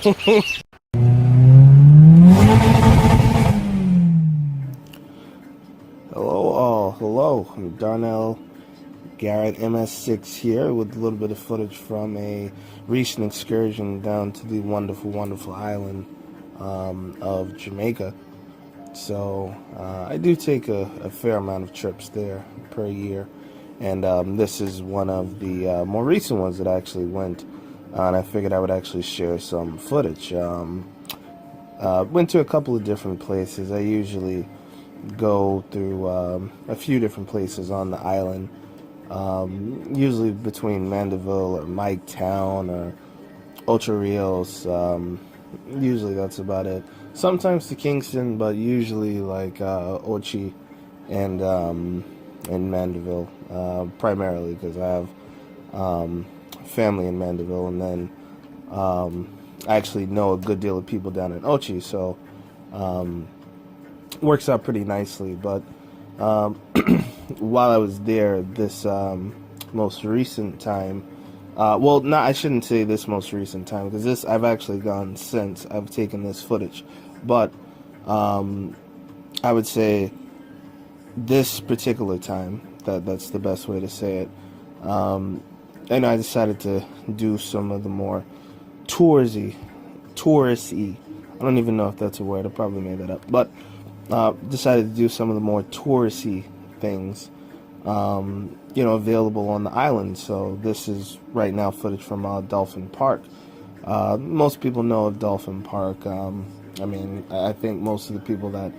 Hello all, hello. I'm Darnell Garrett MS6 here with a little bit of footage from a recent excursion down to the wonderful, wonderful island of Jamaica. So I do take a fair amount of trips there per year, and this is one of the more recent ones that I actually went, and I figured I would actually share some footage. Went to a couple of different places. I usually go through a few different places on the island, usually between Mandeville or Miketown or Ocho Rios. Usually that's about it. Sometimes to Kingston, but usually like Ochi and Mandeville, primarily because I have family in Mandeville, and then I actually know a good deal of people down in Ochi, so works out pretty nicely. But while I was there this most recent time, well, no, I shouldn't say this most recent time, because this I've actually gone since I've taken this footage, but I would say this particular time, that's the best way to say it, and I decided to do some of the more touristy, I don't even know if that's a word, I probably made that up, but decided to do some of the more touristy things available on the island. So this is right now footage from Dolphin Park. Most people know of Dolphin Park. I mean, I think most of the people that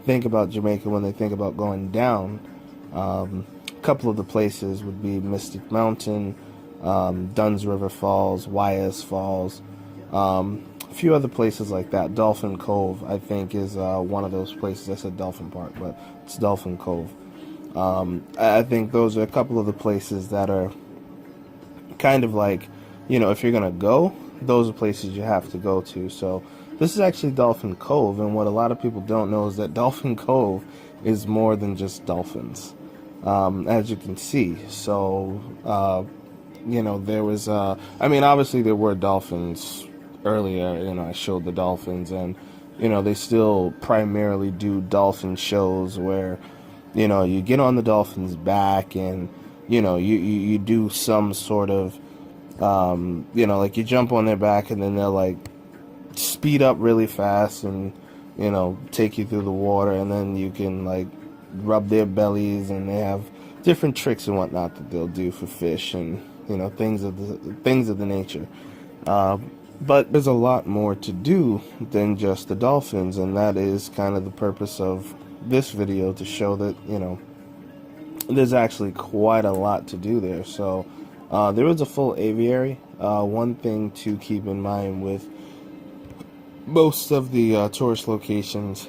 think about Jamaica when they think about going down, a couple of the places would be Mystic Mountain, Dunn's River Falls, YS Falls, a few other places like that. Dolphin Cove, I think, is one of those places. I said Dolphin Park, but it's Dolphin Cove. I think those are a couple of the places that are kind of like, if you're going to go, those are places you have to go to. So this is actually Dolphin Cove, and what a lot of people don't know is that Dolphin Cove is more than just dolphins, as you can see. So, there was, obviously there were dolphins earlier, I showed the dolphins, and, they still primarily do dolphin shows where, you get on the dolphin's back and, you do some sort of, like you jump on their back and then they'll like speed up really fast and, take you through the water, and then you can like rub their bellies, and they have different tricks and whatnot that they'll do for fish and, things of the nature. But there's a lot more to do than just the dolphins, and that is kind of the purpose of this video, to show that, there's actually quite a lot to do there. So there is a full aviary. One thing to keep in mind with most of the tourist locations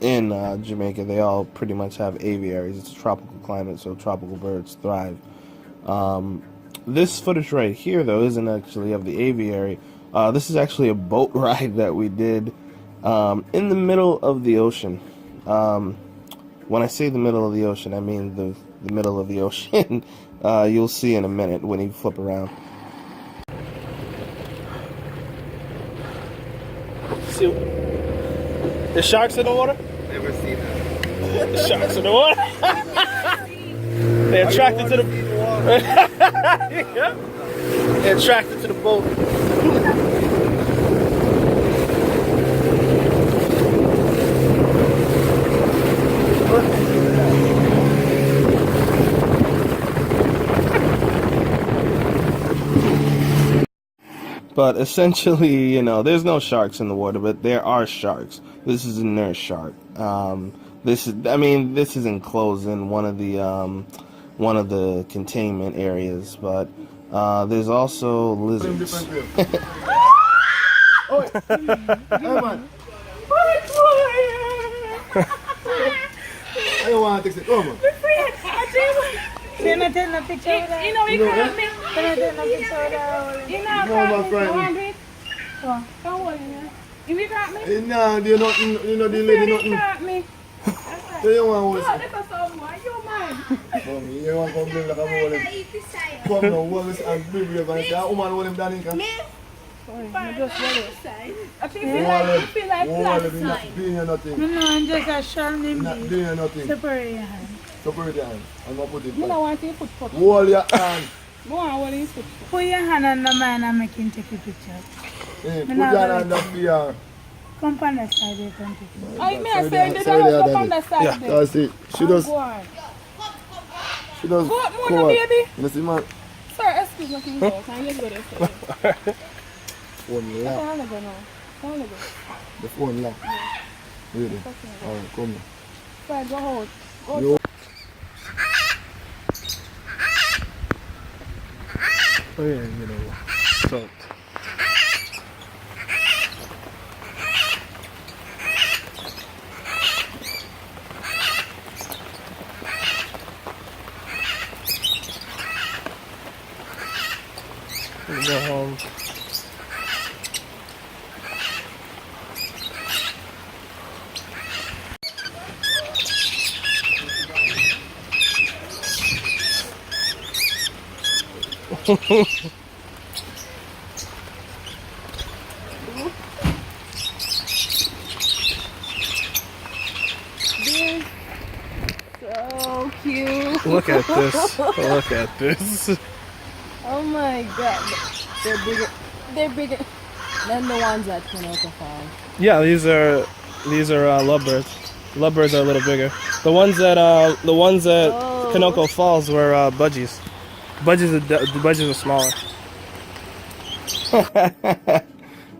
in Jamaica, they all pretty much have aviaries. It's a tropical climate, so tropical birds thrive. This footage right here, though, isn't actually of the aviary. This is actually a boat ride that we did in the middle of the ocean. When I say the middle of the ocean, I mean the middle of the ocean. You'll see in a minute when you flip around. See, the sharks in the water? Never seen that. The sharks in the water? They're attracted to the water. Yeah. They're attracted to the boat. But essentially, there's no sharks in the water, but there are sharks. This is a nurse shark. This is enclosed in one of the containment areas, but there's also lizards. I don't want to take it. Come on. Can I take a picture of that? You caught me. Can I take a picture of that? My friend. Don't worry, man. You caught me? Nah, you know the lady nothing. You caught me. So you want to no, that's a someone. You mind? Come here, you want to come bring like a bowl. Come now, what is and bring you and that woman hold him down in. I just get it. I think you feel like Wall flat. it, not doing you nothing. No, I'm just a shell name. Not doing you nothing. Separate your hand. Separate your hand. I'm gonna put it I don't back. want you to put foot. Wall your hand. I want you to put foot. Put your hand on the man and make him take a picture. Hey, put your hand up here. Come on the side, you can take it. Sorry, I say, sorry, they sorry, don't come on Daddy. the side there. That's it. She does. Go on. She does. Go up, Come Mona, on. baby. You see, man? Sir, excuse me, can you go? Can you go there? Phone lock. Can you go now? Can you go? The phone lock. Really? Alright, come here. Fine, go out. Go Yo. Oh yeah, you know, soaked. Go home. So cute. Look at this. Look at this. Oh my god. They're bigger. They're bigger than the ones at Canoka Farm. Yeah, these are lovebirds. Lovebirds are a little bigger. The ones at Kanoko Falls were budgies. Budgies are smaller.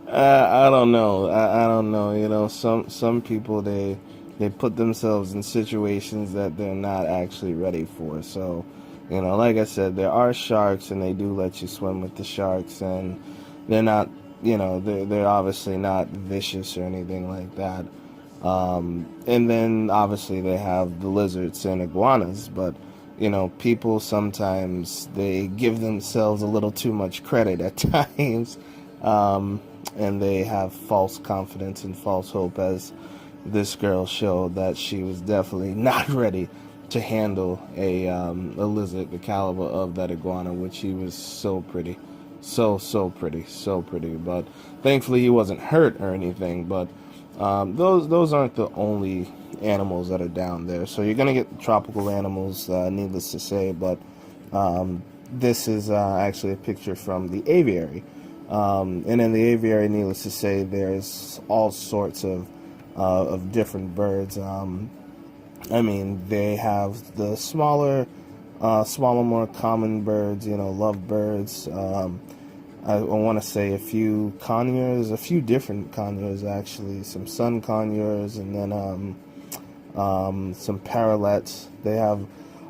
I don't know. I don't know. You know, some people they put themselves in situations that they're not actually ready for. So, you know, like I said, there are sharks, and they do let you swim with the sharks, and they're not, you know, they're obviously not vicious or anything like that. And then obviously they have the lizards and iguanas, but you know, people sometimes they give themselves a little too much credit at times, and they have false confidence and false hope, as this girl showed that she was definitely not ready to handle a lizard the caliber of that iguana, which he was so pretty, so pretty. But thankfully he wasn't hurt or anything. But those aren't the only animals that are down there. So you're gonna get tropical animals, needless to say. But this is actually a picture from the aviary, and in the aviary, needless to say, there's all sorts of different birds. I mean, they have the smaller, more common birds, you know, lovebirds. I want to say a few conures, a few different conures actually, some sun conures, and then some parrotlets. They have,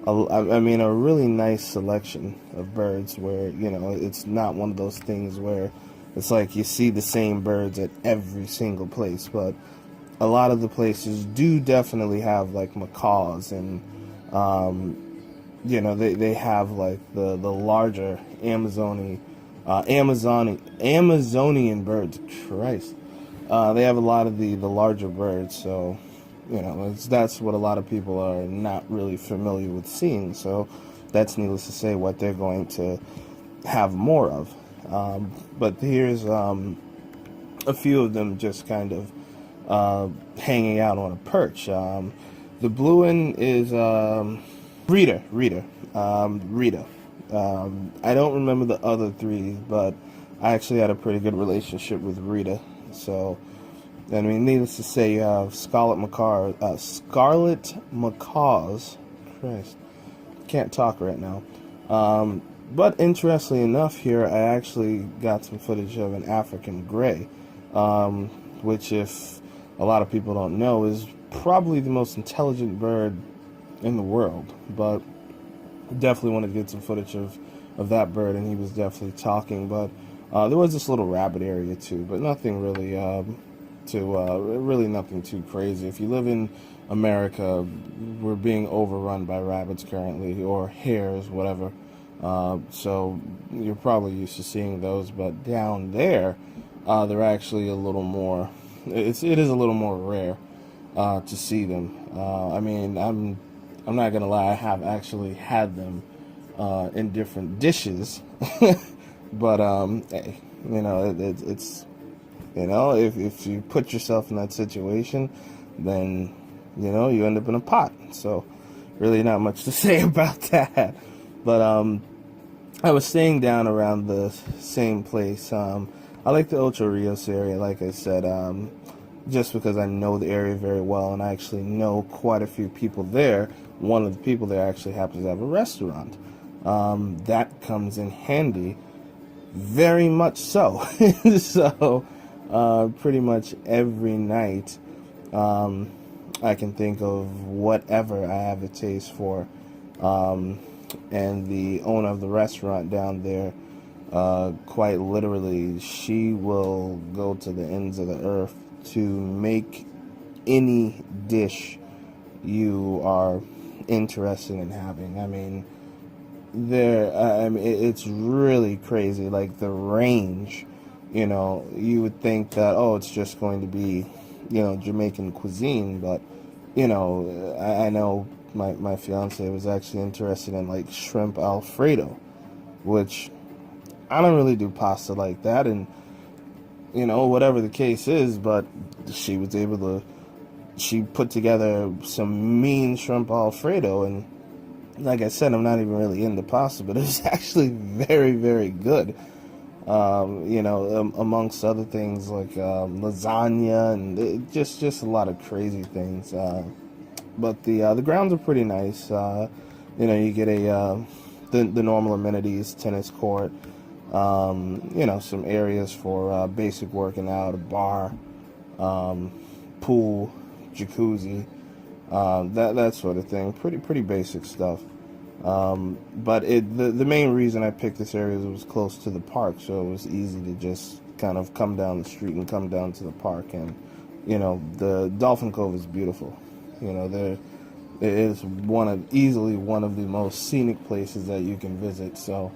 a really nice selection of birds where, you know, it's not one of those things where it's like you see the same birds at every single place, but a lot of the places do definitely have like macaws, and you know, they have like the larger Amazonian birds. Christ, they have a lot of the larger birds. So, you know, that's what a lot of people are not really familiar with seeing. So that's needless to say what they're going to have more of. But here's a few of them just kind of hanging out on a perch. The blue one is Rita. I don't remember the other three, but I actually had a pretty good relationship with Rita. So, I mean, needless to say, you have scarlet macaws. Christ, can't talk right now. But interestingly enough, here I actually got some footage of an African gray, which, if a lot of people don't know, is probably the most intelligent bird in the world. But definitely wanted to get some footage of that bird, and he was definitely talking. But there was this little rabbit area too, but nothing really nothing too crazy. If you live in America, we're being overrun by rabbits currently, or hares, whatever. So you're probably used to seeing those, but down there, they're actually a little more. It is a little more rare to see them. I mean, I'm not gonna lie, I have actually had them in different dishes, but hey, It's if you put yourself in that situation, then you end up in a pot. So really not much to say about that. But I was staying down around the same place. I like the Ocho Rios area, like I said, just because I know the area very well, and I actually know quite a few people there. One of the people there actually happens to have a restaurant. That comes in handy, very much so. So pretty much every night I can think of whatever I have a taste for. And the owner of the restaurant down there, quite literally, she will go to the ends of the earth to make any dish you are interested in having. I mean, it's really crazy. Like the range, you would think that, oh, it's just going to be, Jamaican cuisine, but I know my fiance was actually interested in like shrimp Alfredo, which I don't really do pasta like that, and whatever the case is, but she put together some mean shrimp Alfredo, and like I said, I'm not even really into pasta, but it was actually very, very good. Amongst other things like lasagna and just a lot of crazy things. But the grounds are pretty nice. You get the normal amenities, tennis court, some areas for basic working out, a bar, pool, jacuzzi, that sort of thing. Pretty basic stuff. But the main reason I picked this area is it was close to the park, so it was easy to just kind of come down the street and come down to the park. And the Dolphin Cove is beautiful. There it is easily one of the most scenic places that you can visit. So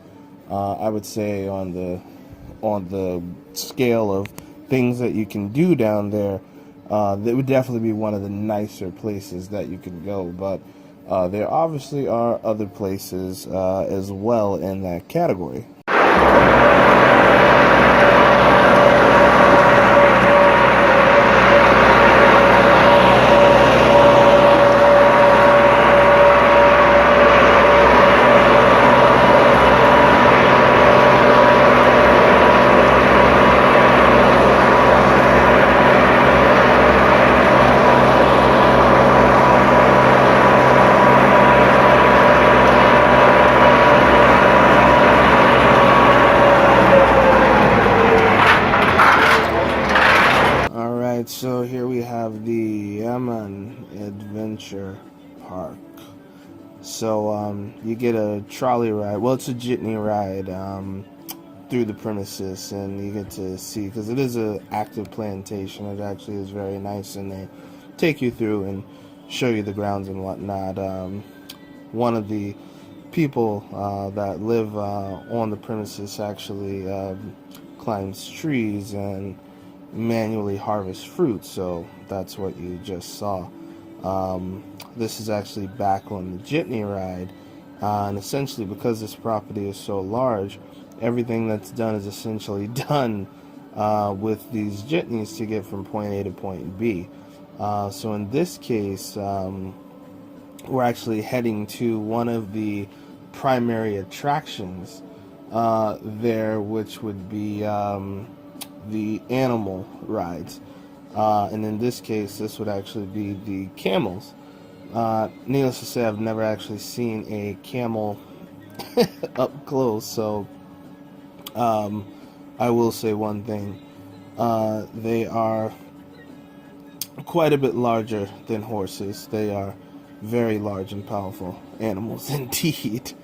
I would say on the scale of things that you can do down there, that would definitely be one of the nicer places that you can go. But there obviously are other places as well in that category. So here we have the Yaaman Adventure Park. So you get a trolley ride. Well, it's a jitney ride through the premises, and you get to see, because it is an active plantation. It actually is very nice, and they take you through and show you the grounds and whatnot. One of the people that live on the premises actually climbs trees and manually harvest fruit, so that's what you just saw. This is actually back on the jitney ride, and essentially because this property is so large, everything that's done is essentially done with these jitneys to get from point A to point B. So in this case, we're actually heading to one of the primary attractions there, which would be the animal rides. And in this case, this would actually be the camels. Needless to say, I've never actually seen a camel up close, so I will say one thing. They are quite a bit larger than horses. They are very large and powerful animals indeed.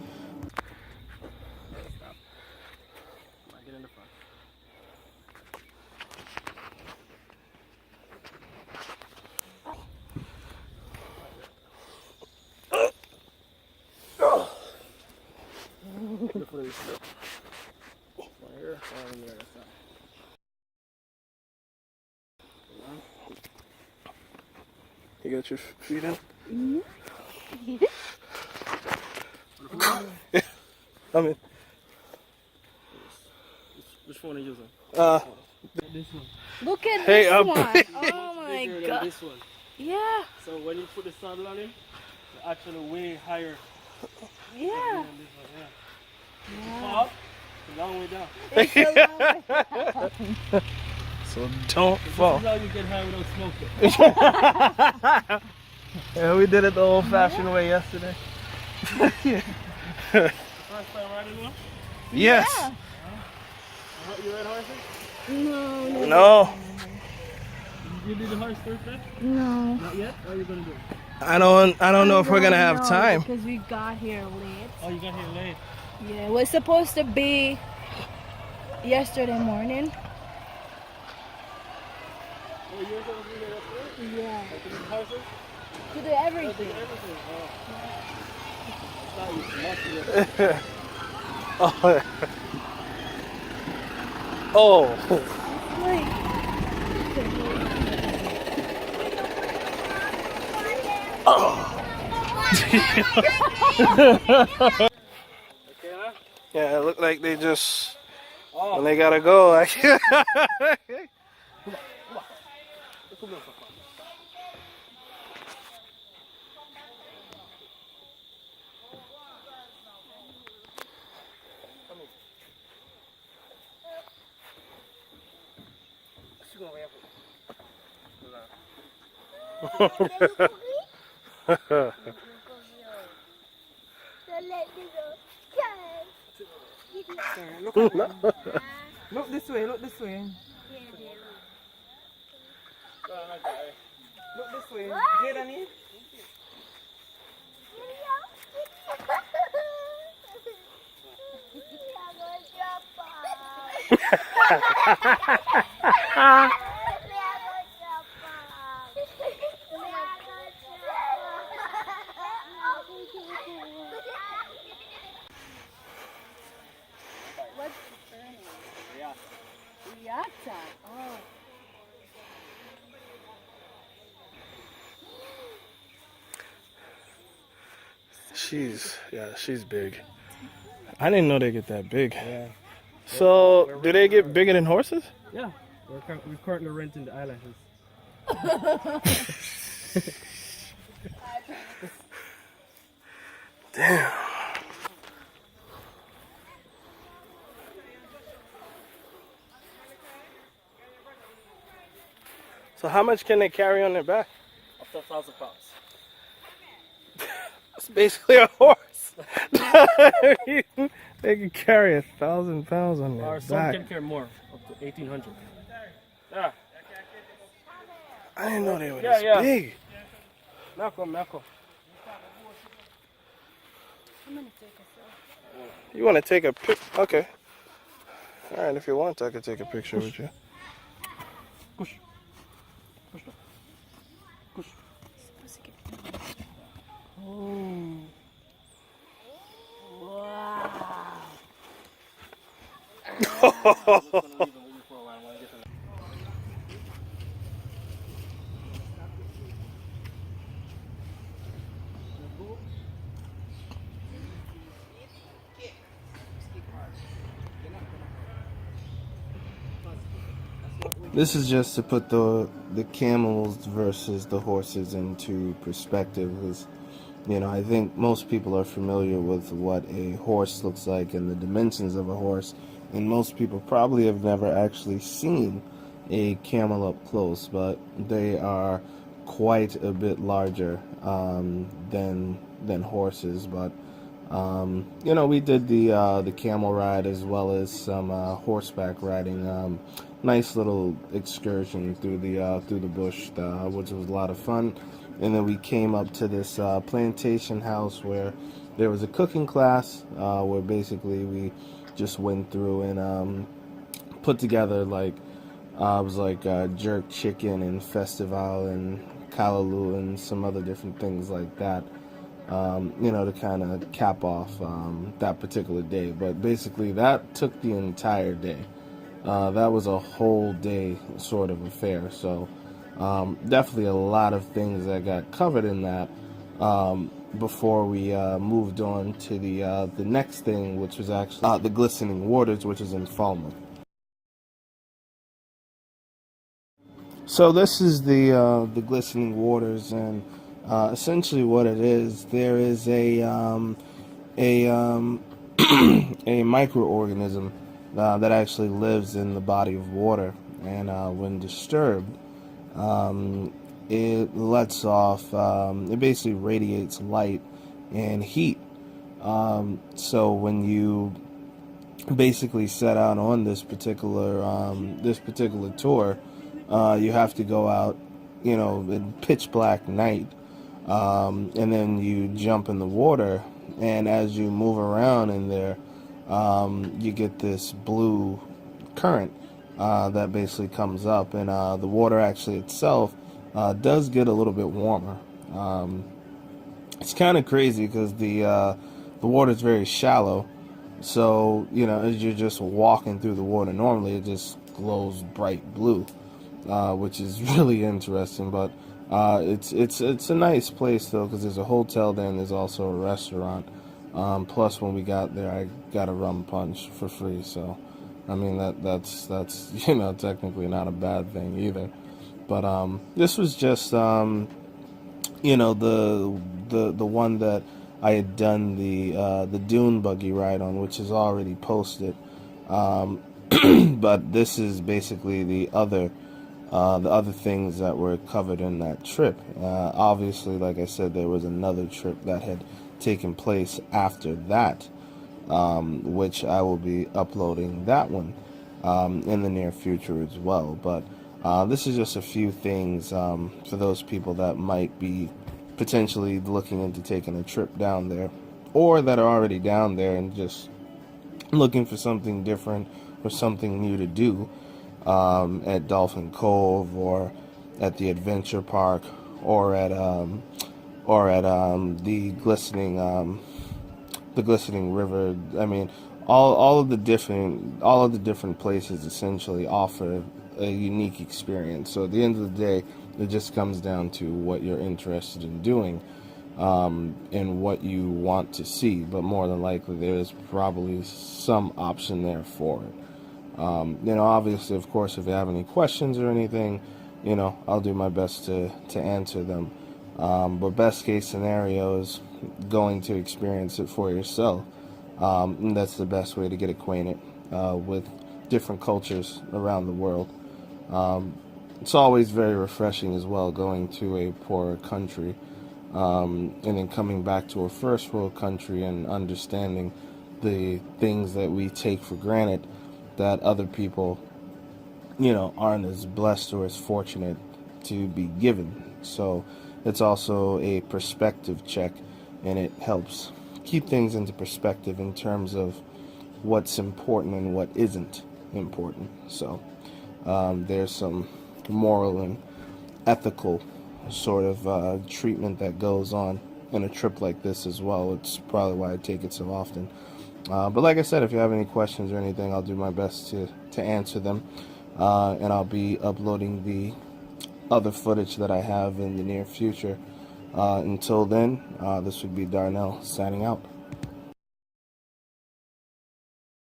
You got your feet in? Yeah. I'm in. phone are you using? This one. Look at Hey, this I'm one. pretty- Oh my Bigger than god. this one. Yeah. So when you put the saddle on it, it's actually way higher Yeah. than this one. Yeah. Up, it's a long way down. It's a long way. So don't This fall. is how you get high without smoking. Yeah, we did it the old-fashioned way yesterday. First time riding one? Yes. You ride horses? No. No. You did the horse first then? No. Not yet? Or are you gonna do it? I don't know if we're gonna have time. Because we got here late. Oh, you got here late. Yeah, it was supposed to be yesterday morning. Oh, you were supposed to be here yesterday? Yeah. Like to do the horses? To do everything. Everything. Oh. I thought you must Oh. Okay, huh? Yeah, it looked like they just Oh. when they gotta go. Like Look this way, look this way. Look this way. Get on it. What's her name? Riata. Oh. she's big. I didn't know they get that big. Yeah. So, do they get bigger than horses? Yeah. We're currently renting the eyelashes. Damn. So how much can they carry on their back? Up to 1,000 pounds. It's basically a horse. They can carry 1,000 pounds on their Or some back. can carry more, up to 1,800. Yeah. I didn't know they were Yeah, this yeah. big. Malcolm. I'm gonna take a You want to take a pic? Okay. All right, if you want, I could take a picture with you. Push. Push them. Push. Oh. Wow. This is just to put the camels versus the horses into perspective. Because, you know, I think most people are familiar with what a horse looks like and the dimensions of a horse, and most people probably have never actually seen a camel up close, but they are quite a bit larger than horses. But you know, we did the camel ride as well as some horseback riding. Nice little excursion through the bush, which was a lot of fun. And then we came up to this plantation house where there was a cooking class where basically we just went through and put together like it was like jerk chicken and festival and callaloo and some other different things like that. You know, to kind of cap off that particular day. But basically, that took the entire day. That was a whole day sort of affair. So definitely a lot of things that got covered in that before we moved on to the next thing, which was actually the Glistening Waters, which is in Falmouth. So this is the glistening waters, and essentially what it is, there is a a microorganism that actually lives in the body of water, and when disturbed, it lets off. It basically radiates light and heat. So when you basically set out on this particular tour, you have to go out, in pitch black night, and then you jump in the water, and as you move around in there, you get this blue current that basically comes up, and the water actually itself does get a little bit warmer. It's kind of crazy because the water is very shallow, so as you're just walking through the water normally, it just glows bright blue, which is really interesting. But it's a nice place though, because there's a hotel there and there's also a restaurant. Plus, when we got there, I got a rum punch for free. So, I mean that's technically not a bad thing either. But this was just the one that I had done the dune buggy ride on, which is already posted. But this is basically the other things that were covered in that trip. Obviously, like I said, there was another trip that had taken place after that, which I will be uploading that one in the near future as well. But this is just a few things for those people that might be potentially looking into taking a trip down there, or that are already down there and just looking for something different or something new to do at Dolphin Cove, or at the adventure park, or at the glistening river. I mean, all of the different places essentially offer a unique experience. So at the end of the day, it just comes down to what you're interested in doing, and what you want to see. But more than likely, there is probably some option there for it. Obviously, of course, if you have any questions or anything, I'll do my best to answer them. But best case scenario is going to experience it for yourself. And that's the best way to get acquainted with different cultures around the world. It's always very refreshing as well, going to a poorer country, and then coming back to a first world country and understanding the things that we take for granted that other people, aren't as blessed or as fortunate to be given. So it's also a perspective check, and it helps keep things into perspective in terms of what's important and what isn't important. So there's some moral and ethical sort of treatment that goes on in a trip like this as well. It's probably why I take it so often. But like I said, if you have any questions or anything, I'll do my best to answer them. And I'll be uploading the other footage that I have in the near future. Until then, this would be Darnell signing out.